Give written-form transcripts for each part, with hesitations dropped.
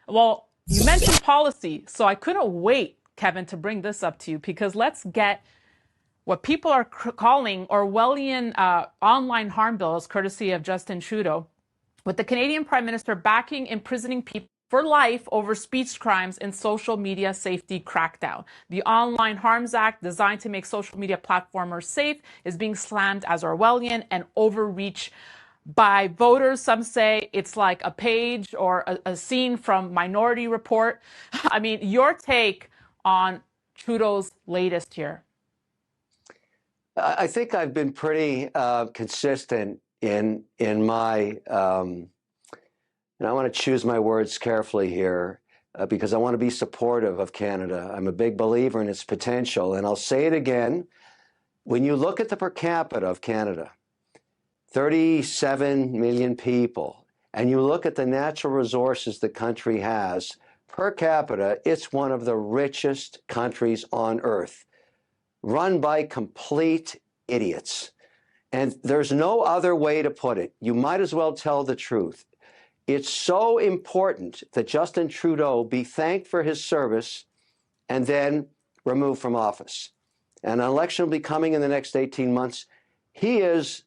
Well, you mentioned policy, so I couldn't wait, Kevin, to bring this up to you because let's get what people are calling Orwellian online harm bills, courtesy of Justin Trudeau, with the Canadian Prime Minister backing imprisoning people for life over speech crimes and social media safety crackdown. The Online Harms Act, designed to make social media platformers safe, is being slammed as Orwellian and overreach by voters. Some say it's like a page or a scene from Minority Report. I mean, your take on Trudeau's latest here. I think I've been pretty consistent in my, and I want to choose my words carefully here because I want to be supportive of Canada. I'm a big believer in its potential, and I'll say it again. When you look at the per capita of Canada, 37 million people, and you look at the natural resources the country has, per capita, it's one of the richest countries on earth, run by complete idiots. And there's no other way to put it. You might as well tell the truth. It's so important that Justin Trudeau be thanked for his service and then removed from office. And an election will be coming in the next 18 months. He is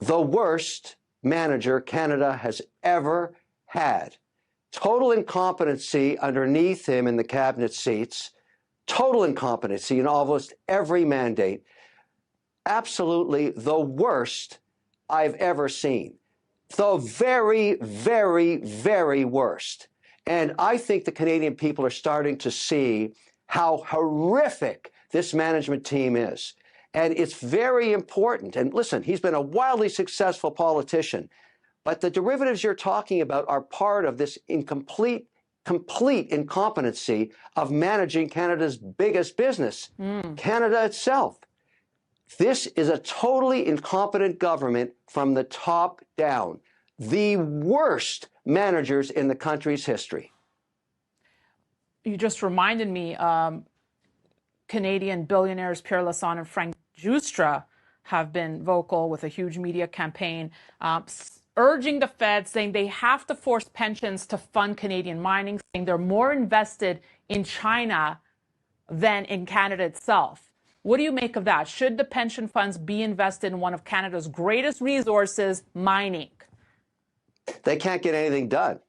the worst manager Canada has ever had. Total incompetency underneath him in the cabinet seats, total incompetency in almost every mandate. Absolutely the worst I've ever seen. The very, very, very worst. And I think the Canadian people are starting to see how horrific this management team is. And it's very important. And listen, he's been a wildly successful politician, but the derivatives you're talking about are part of this complete incompetency of managing Canada's biggest business, Canada itself. This is a totally incompetent government from the top down. The worst managers in the country's history. You just reminded me, Canadian billionaires Pierre Lassonde and Frank Giustra have been vocal with a huge media campaign urging the Fed, saying they have to force pensions to fund Canadian mining, saying they're more invested in China than in Canada itself. What do you make of that? Should the pension funds be invested in one of Canada's greatest resources, mining? They can't get anything done.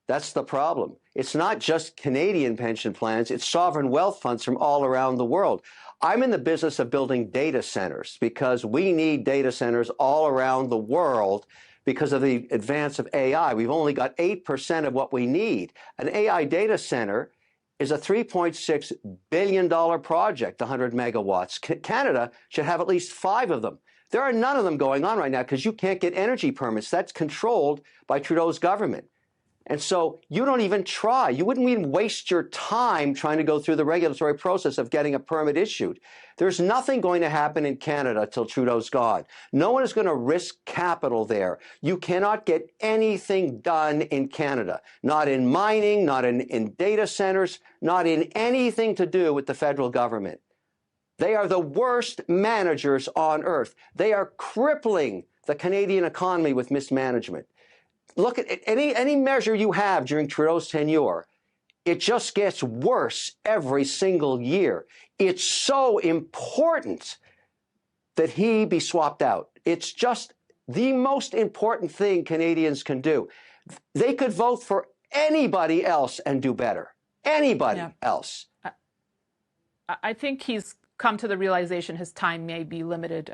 That's the problem. It's not just Canadian pension plans, it's sovereign wealth funds from all around the world. I'm in the business of building data centers because we need data centers all around the world because of the advance of AI. We've only got 8% of what we need. An AI data center is a $3.6 billion project, 100 megawatts. Canada should have at least 5 of them. There are none of them going on right now because you can't get energy permits. That's controlled by Trudeau's government. And so you don't even try. You wouldn't even waste your time trying to go through the regulatory process of getting a permit issued. There's nothing going to happen in Canada till Trudeau's gone. No one is going to risk capital there. You cannot get anything done in Canada, not in mining, not in data centers, not in anything to do with the federal government. They are the worst managers on earth. They are crippling the Canadian economy with mismanagement. Look at any measure you have during Trudeau's tenure. It just gets worse every single year. It's so important that he be swapped out. It's just the most important thing Canadians can do. They could vote for anybody else and do better. Anybody else. I think he's come to the realization his time may be limited.